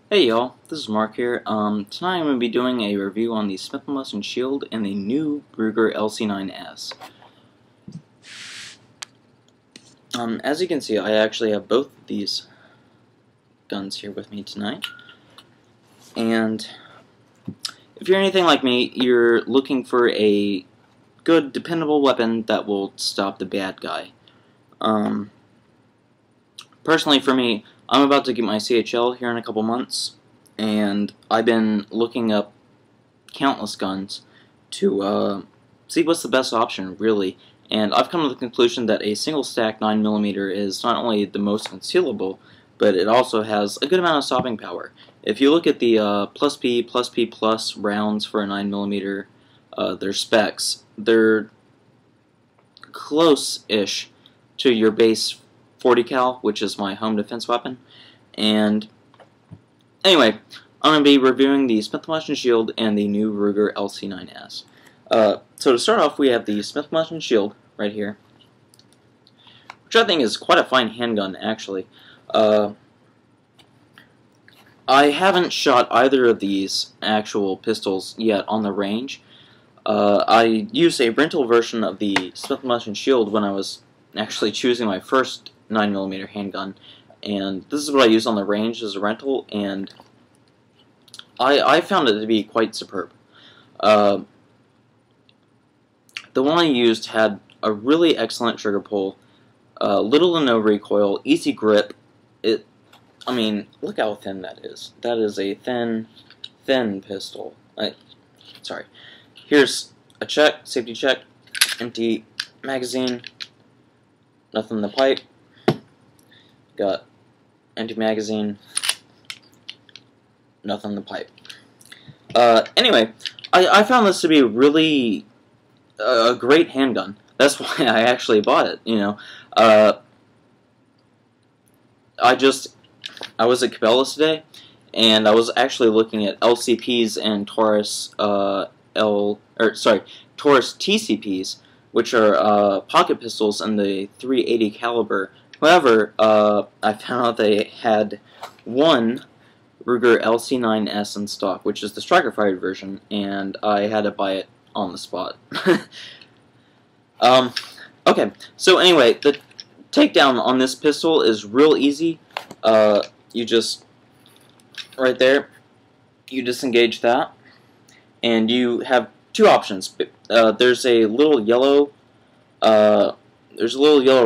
Hey y'all, this is Mark here. Tonight I'm going to be doing a review on the Smith & Wesson Shield and the new Ruger LC9S. As you can see, I actually have both of these guns here with me tonight. And if you're anything like me, you're looking for a good, dependable weapon that will stop the bad guy. Personally for me, I'm about to get my CHL here in a couple months, and I've been looking up countless guns to see what's the best option, really. And I've come to the conclusion that a single stack 9mm is not only the most concealable, but it also has a good amount of stopping power. If you look at the plus P rounds for a 9mm, their specs, they're close-ish to your base 40 cal, which is my home defense weapon. And anyway, I'm going to be reviewing the Smith & Wesson Shield and the new Ruger LC9S. So to start off, we have the Smith & Wesson Shield right here, which I think is quite a fine handgun, actually. I haven't shot either of these actual pistols yet on the range. I used a rental version of the Smith & Wesson Shield when I was actually choosing my first 9mm handgun, and this is what I used on the range as a rental, and I found it to be quite superb. The one I used had a really excellent trigger pull, little to no recoil, easy grip. I mean, look how thin that is. That is a thin pistol. Sorry. Here's a check, safety check, empty magazine, nothing in the pipe. Got empty magazine, nothing in the pipe. Anyway, I found this to be really a great handgun. That's why I actually bought it, you know. I was at Cabela's today, and I was actually looking at LCPs and Taurus Taurus TCPs, which are pocket pistols in the .380 caliber. However, I found out they had one Ruger LC9S in stock, which is the striker-fired version, and I had to buy it on the spot. Okay, so anyway, the takedown on this pistol is real easy. You just, right there, you disengage that, and you have two options. There's a little yellow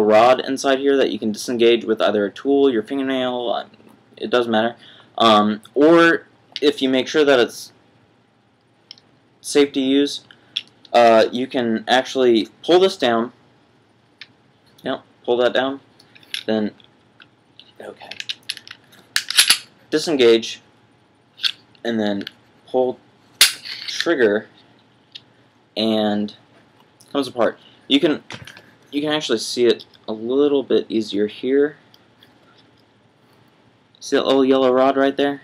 rod inside here that you can disengage with either a tool, your fingernail, it doesn't matter. Or if you make sure that it's safe to use, you can actually pull this down. Yep, pull that down. Then, okay. Disengage, and then pull trigger, and it comes apart. You can actually see it a little bit easier here. See that little yellow rod right there?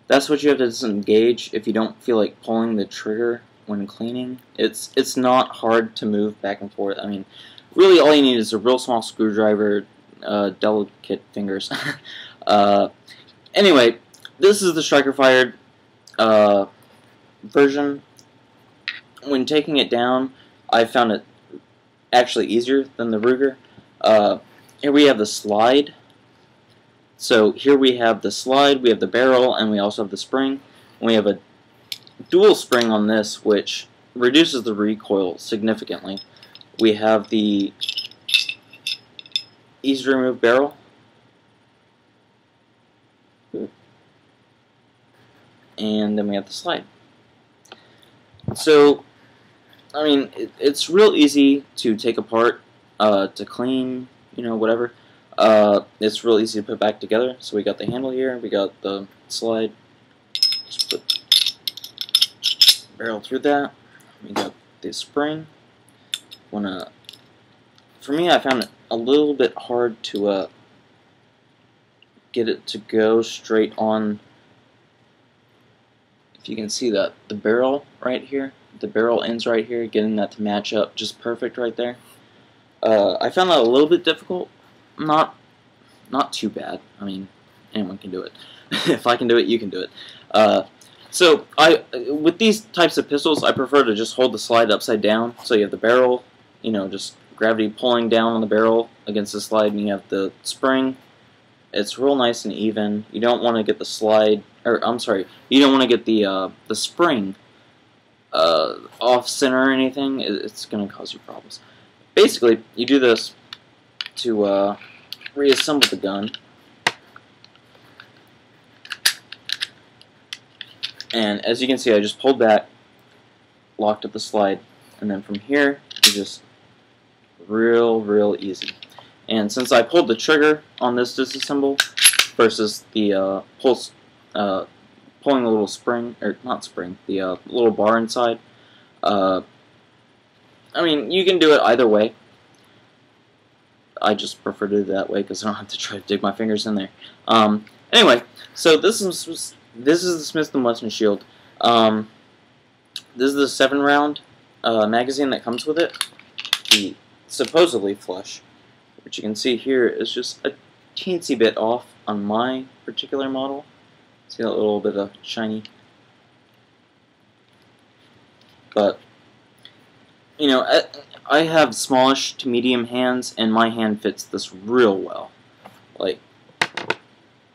That's what you have to disengage if you don't feel like pulling the trigger when cleaning. It's not hard to move back and forth. I mean, really all you need is a real small screwdriver, delicate fingers. Anyway, this is the striker-fired version. When taking it down, I found it actually easier than the Ruger. Here we have the slide. So here we have the slide, we have the barrel, and we also have the spring. And we have a dual spring on this, which reduces the recoil significantly. We have the easy to remove barrel. And then we have the slide. So, I mean, it's real easy to take apart, to clean, you know, whatever. It's real easy to put back together. So we got the handle here, we got the slide. Just put the barrel through that. We got the spring. For me, I found it a little bit hard to get it to go straight on. If you can see that, the barrel right here, the barrel ends right here, getting that to match up just perfect right there. I found that a little bit difficult. Not too bad. I mean, anyone can do it. If I can do it, you can do it. So with these types of pistols, I prefer to just hold the slide upside down. So you have the barrel, you know, just gravity pulling down on the barrel against the slide, and you have the spring. It's real nice and even. You don't want to get the slide, or I'm sorry, you don't want to get the spring off center or anything. It's going to cause you problems. Basically, you do this to reassemble the gun. And as you can see, I just pulled back, locked up the slide, and then from here, you just real easy. And since I pulled the trigger on this disassemble versus the pulling the little spring, or not spring, the little bar inside, I mean, you can do it either way. I just prefer to do it that way because I don't have to try to dig my fingers in there. Anyway, so this is the Smith & Wesson shield. This is the 7-round magazine that comes with it. The supposedly flush, which you can see here is just a teensy bit off on my particular model. See that little bit of shiny? But, you know, I have smallish to medium hands, and my hand fits this real well. Like,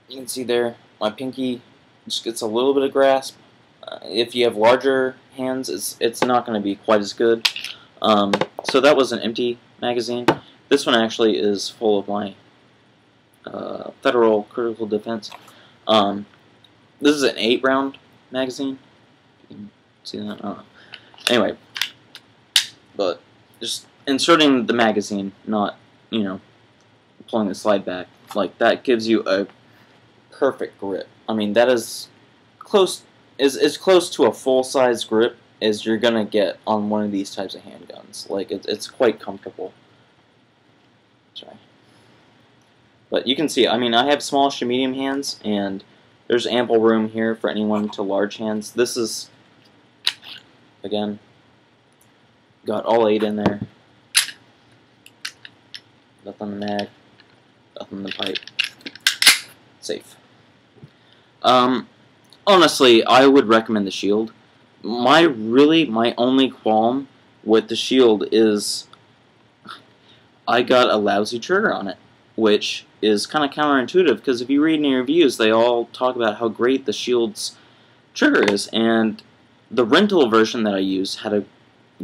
you can see there, my pinky just gets a little bit of grasp. If you have larger hands, it's not going to be quite as good. So that was an empty magazine. This one actually is full of my Federal Critical Defense. This is an 8-round magazine. You can see that? I don't know. Anyway, but just inserting the magazine, not, you know, pulling the slide back, like that gives you a perfect grip. I mean, that is close, as close to a full-size grip as you're gonna get on one of these types of handguns. Like, it's quite comfortable. Sorry. But you can see, I mean, I have smallish to medium hands, and there's ample room here for anyone to large hands. This is, again, got all 8 in there. Nothing in the mag, nothing in the pipe. Safe. Honestly, I would recommend the shield. My only qualm with the shield is I got a lousy trigger on it, which is kind of counterintuitive because if you read any reviews, they all talk about how great the shield's trigger is, and the rental version that I used had a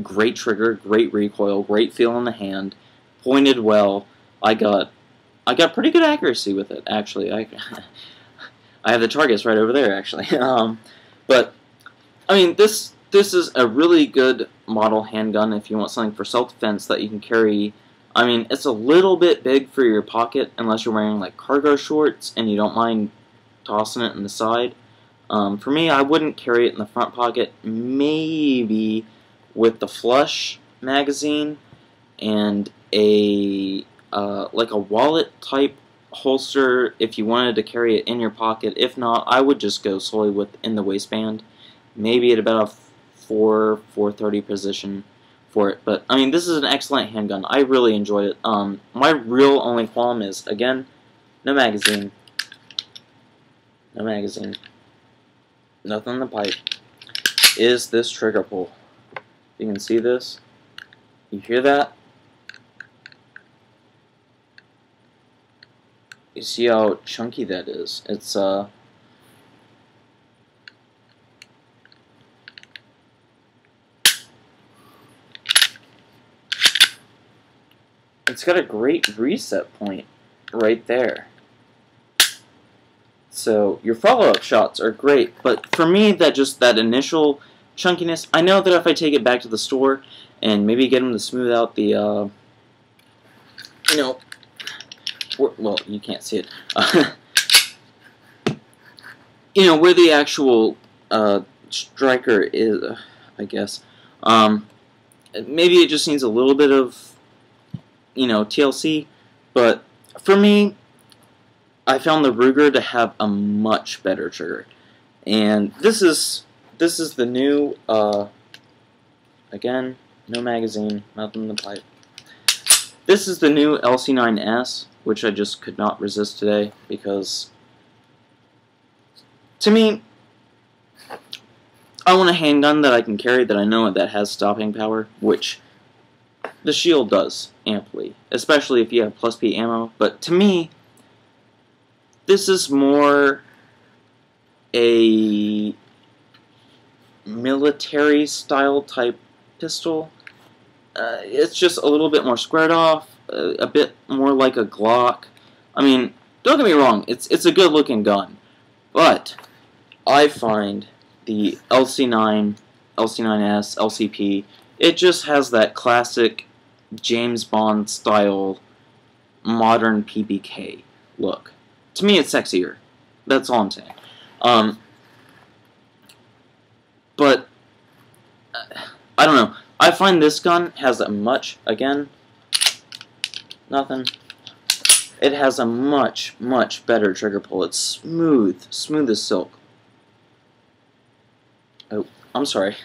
great trigger, great recoil, great feel in the hand, pointed well. I got pretty good accuracy with it, actually. I have the targets right over there, actually. But I mean, this is a really good model handgun if you want something for self-defense that you can carry. I mean, it's a little bit big for your pocket unless you're wearing like cargo shorts and you don't mind tossing it in the side. For me, I wouldn't carry it in the front pocket. Maybe with the flush magazine and a like a wallet type holster if you wanted to carry it in your pocket. If not, I would just go solely within the waistband, maybe at about a 430 position for it. But I mean, this is an excellent handgun. I really enjoyed it. My real only qualm is, again, no magazine, nothing in the pipe, is this trigger pull. You can see this, you hear that? You see how chunky that is. It's got a great reset point right there. So your follow-up shots are great, but for me, that initial chunkiness, I know that if I take it back to the store and maybe get them to smooth out the, you know, well, you can't see it. You know, where the actual striker is, I guess. Maybe it just needs a little bit of, you know, TLC. But for me, I found the Ruger to have a much better trigger. And this is the new, again, no magazine, nothing in the pipe. This is the new LC9S, which I just could not resist today because To me, I want a handgun that I can carry that I know that has stopping power, which the shield does amply, especially if you have plus P ammo. But to me, this is more a military style type pistol. It's just a little bit more squared off, a bit more like a Glock. I mean, don't get me wrong, it's a good looking gun, but I find the LC9, LC9S, LCP, it just has that classic James Bond style modern PPK look. To me, it's sexier. That's all I'm saying. But I don't know. I find this gun has a much, again, nothing. It has a much, much better trigger pull. It's smooth as silk. Oh, I'm sorry.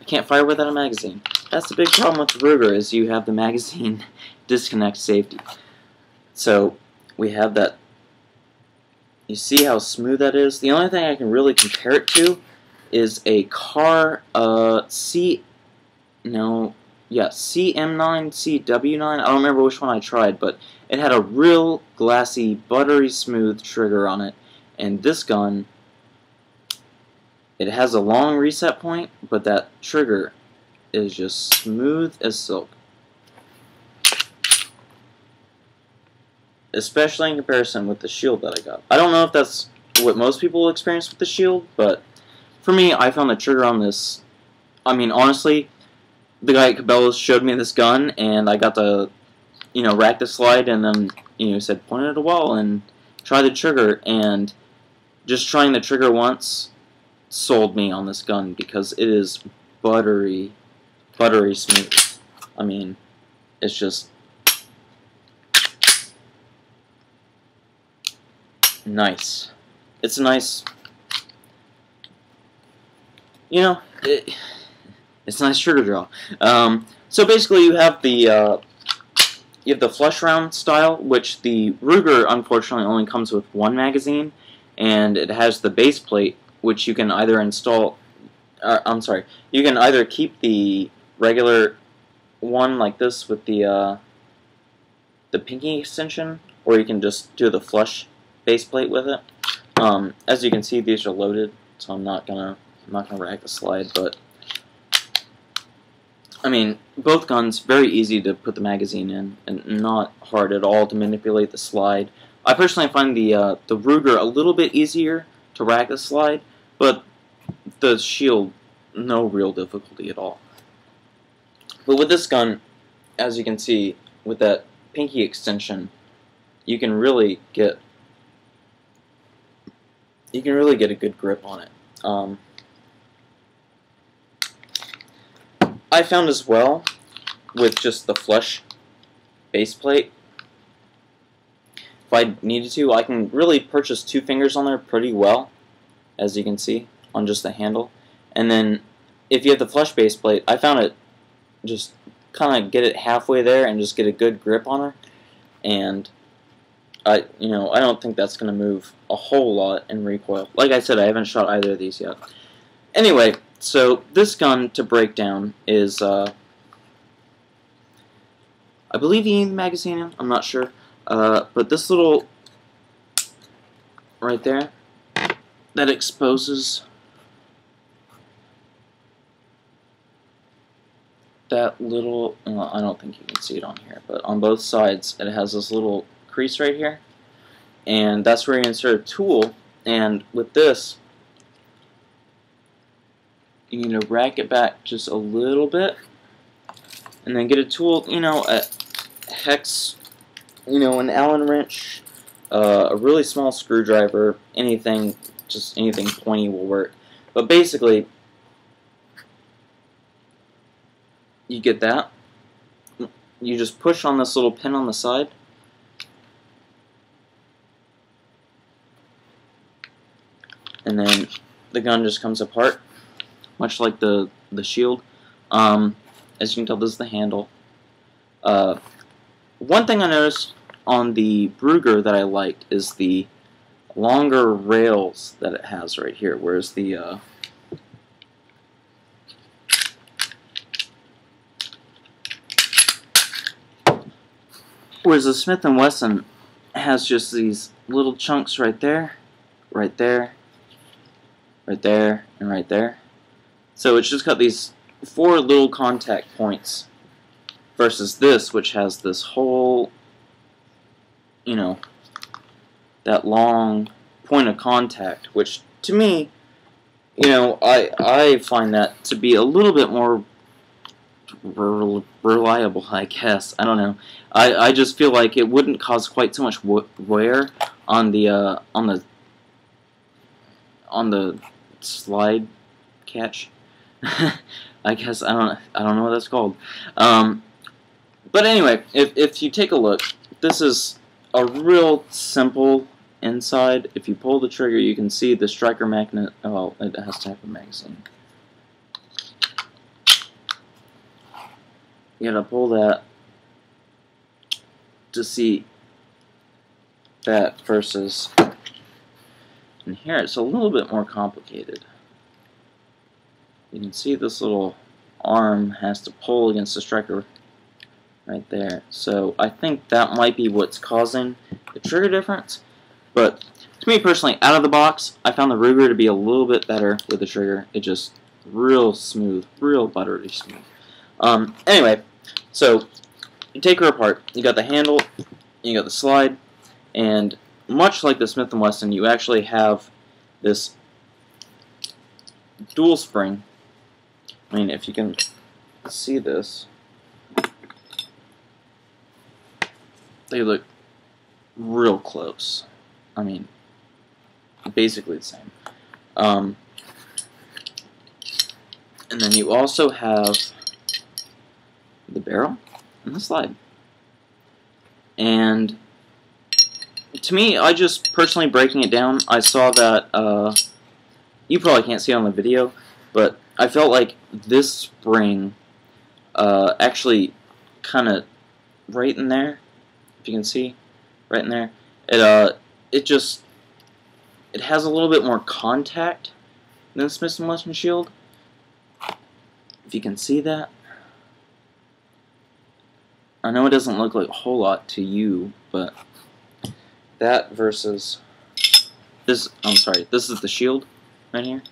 I can't fire without a magazine. That's the big problem with the Ruger, is you have the magazine disconnect safety. So, we have that. You see how smooth that is? The only thing I can really compare it to is a car, CM9, CW9. I don't remember which one I tried, but it had a real glassy, buttery smooth trigger on it. And this gun, it has a long reset point, but that trigger is just smooth as silk. Especially in comparison with the shield that I got. I don't know if that's what most people experience with the shield, but for me, I found the trigger on this. I mean, honestly, the guy at Cabela's showed me this gun, and I got to, rack the slide, and then, said point it at a wall and try the trigger, and just trying the trigger once sold me on this gun because it is buttery smooth. I mean, it's just nice. It's a nice, it's a nice trigger draw. So basically, you have the flush round style, which the Ruger unfortunately only comes with one magazine, and it has the base plate, which you can either install. You can either keep the regular one like this with the pinky extension, or you can just do the flush base plate with it. As you can see, these are loaded, so I'm not gonna rack the slide, but I mean, both guns very easy to put the magazine in, and not hard at all to manipulate the slide. I personally find the Ruger a little bit easier to rack the slide, but the shield, no real difficulty at all. But with this gun, as you can see, with that pinky extension, you can really get a good grip on it. I found as well, with just the flush base plate, if I needed to, I can really purchase 2 fingers on there pretty well, as you can see, on just the handle. And then, if you have the flush base plate, I found it just kind of get it halfway there and just get a good grip on her. And I don't think that's going to move a whole lot in recoil. Like I said, I haven't shot either of these yet. Anyway, so this gun, to break down, is, I believe you need the magazine in, I'm not sure, but this little, right there, that exposes that little, well, I don't think you can see it on here, but on both sides, it has this little crease right here, and that's where you insert a tool. And with this, you need to rack it back just a little bit, and then get a tool, a hex, an Allen wrench, a really small screwdriver, anything pointy will work. But basically, you get that. You just push on this little pin on the side, and then the gun just comes apart, much like the shield. As you can tell, this is the handle. One thing I noticed on the Ruger that I liked is the longer rails that it has right here, whereas the Smith & Wesson has just these little chunks right there, right there, right there, and right there. So it's just got these 4 little contact points versus this, which has this whole, you know, that long point of contact, which to me, you know, I find that to be a little bit more reliable, I guess. I don't know. I just feel like it wouldn't cause quite so much wear on the slide catch. I guess I don't know what that's called. But anyway, if you take a look, this is a real simple inside. If you pull the trigger, you can see the striker magnet. Oh, it has to have a magazine. You gotta pull that to see that versus. And here it's a little bit more complicated. You can see this little arm has to pull against the striker right there. So I think that might be what's causing the trigger difference. But to me personally, out of the box, I found the Ruger to be a little bit better with the trigger. It just real smooth, real buttery smooth. Anyway, so you take her apart. You got the handle, you got the slide, and much like the Smith & Wesson, you actually have this dual spring. I mean, if you can see this, they look real close. I mean, basically the same. And then you also have the barrel and the slide. And to me, I just personally breaking it down, I saw that, you probably can't see it on the video, but I felt like this spring actually kind of right in there, if you can see, right in there, it has a little bit more contact than the Smith & Wesson Shield, if you can see that. I know it doesn't look like a whole lot to you, but that versus this, I'm sorry, this is the Shield right here.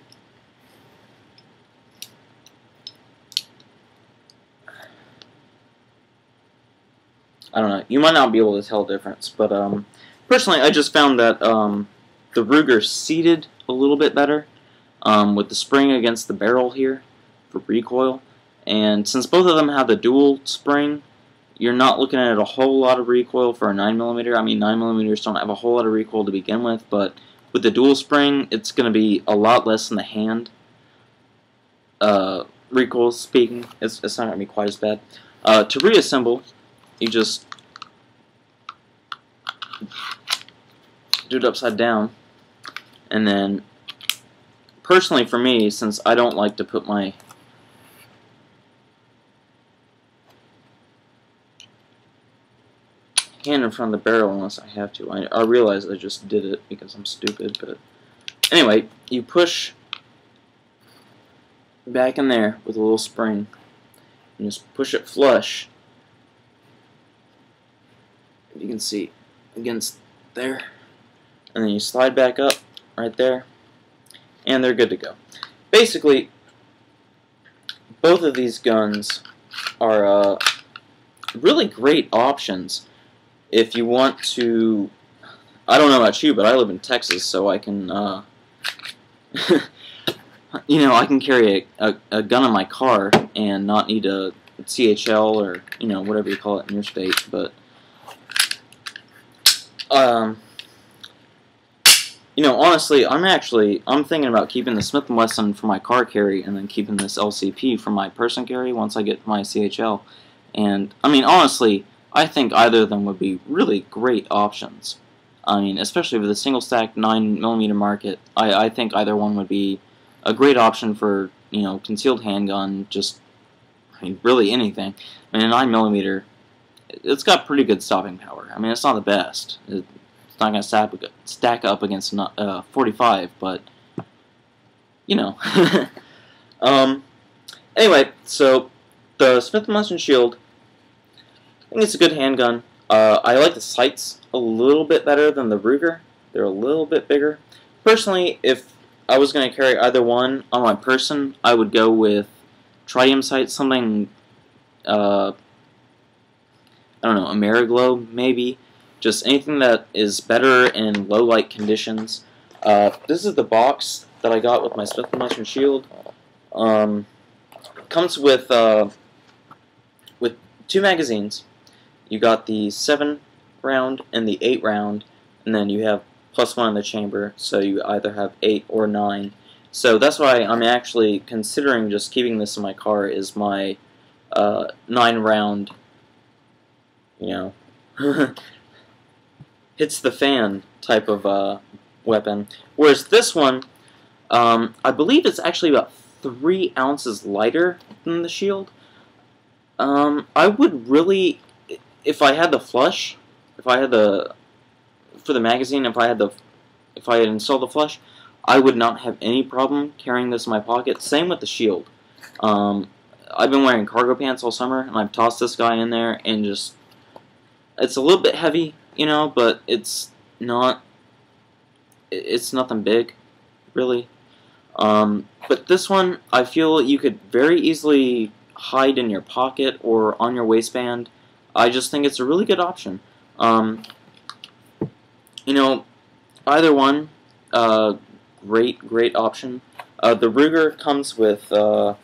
I don't know, you might not be able to tell the difference, but personally I just found that the Ruger seated a little bit better with the spring against the barrel here for recoil, and since both of them have the dual spring, you're not looking at a whole lot of recoil for a 9mm. I mean, 9mm don't have a whole lot of recoil to begin with, but with the dual spring, it's going to be a lot less in the hand. Recoil speaking, it's not going to be quite as bad. To reassemble, you just do it upside down, and then personally for me, since I don't like to put my hand in front of the barrel unless I have to. I realize I just did it because I'm stupid, but anyway, you push back in there with a little spring and just push it flush. You can see against there, and then you slide back up right there, and they're good to go. Basically, both of these guns are really great options if you want to. I don't know about you, but I live in Texas, so I can you know, I can carry a gun in my car and not need a CHL or, you know, whatever you call it in your state. But you know, honestly, I'm thinking about keeping the Smith & Wesson for my car carry and then keeping this LCP for my person carry once I get my CHL. And I mean, honestly, I think either of them would be really great options. I mean, especially for the single stack 9mm market, I think either one would be a great option for, you know, concealed handgun, just, I mean, really anything. I mean, a 9mm, it's got pretty good stopping power. I mean, it's not the best. It's It's not going to stack up against 45, but, you know. Anyway, so the Smith & Wesson Shield, I think it's a good handgun. I like the sights a little bit better than the Ruger. They're a little bit bigger. Personally, if I was going to carry either one on my person, I would go with tritium sights, something, I don't know, Ameriglow maybe. Just anything that is better in low light conditions. This is the box that I got with my Smith & Wesson Shield. Comes with 2 magazines. You got the 7-round and the 8-round, and then you have +1 in the chamber, so you either have 8 or 9. So that's why I'm actually considering just keeping this in my car, is my 9-round, you know, hits the fan type of weapon. Whereas this one, I believe it's actually about 3 ounces lighter than the Shield. I would really, if I had the flush, for the magazine, if I had installed the flush, I would not have any problem carrying this in my pocket. Same with the Shield. I've been wearing cargo pants all summer, and I've tossed this guy in there, and just, it's a little bit heavy, you know, but it's nothing big, really. But this one, I feel you could very easily hide in your pocket or on your waistband. I just think it's a really good option. You know, either one, great option. The Ruger comes with a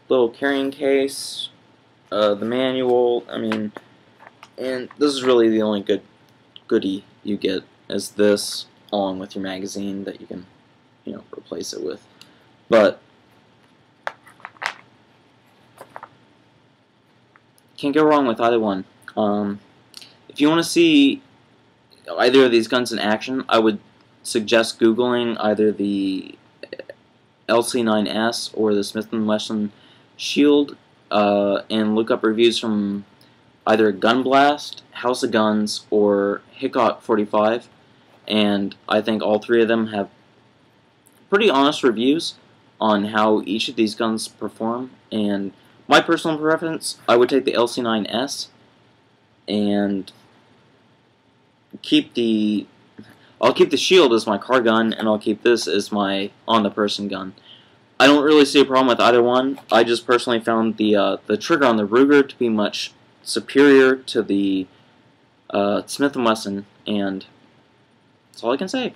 little carrying case, the manual, I mean, and this is really the only goodie you get, is this, along with your magazine that you can, you know, replace it with. But can't go wrong with either one. If you want to see either of these guns in action, I would suggest Googling either the LC9S or the Smith & Wesson Shield, and look up reviews from either Gun Blast, House of Guns, or Hickok 45, and I think all 3 of them have pretty honest reviews on how each of these guns perform. And my personal preference, I would take the LC9S and I'll keep the Shield as my car gun, and I'll keep this as my on-the-person gun. I don't really see a problem with either one. I just personally found the trigger on the Ruger to be much superior to the Smith & Wesson, and that's all I can say.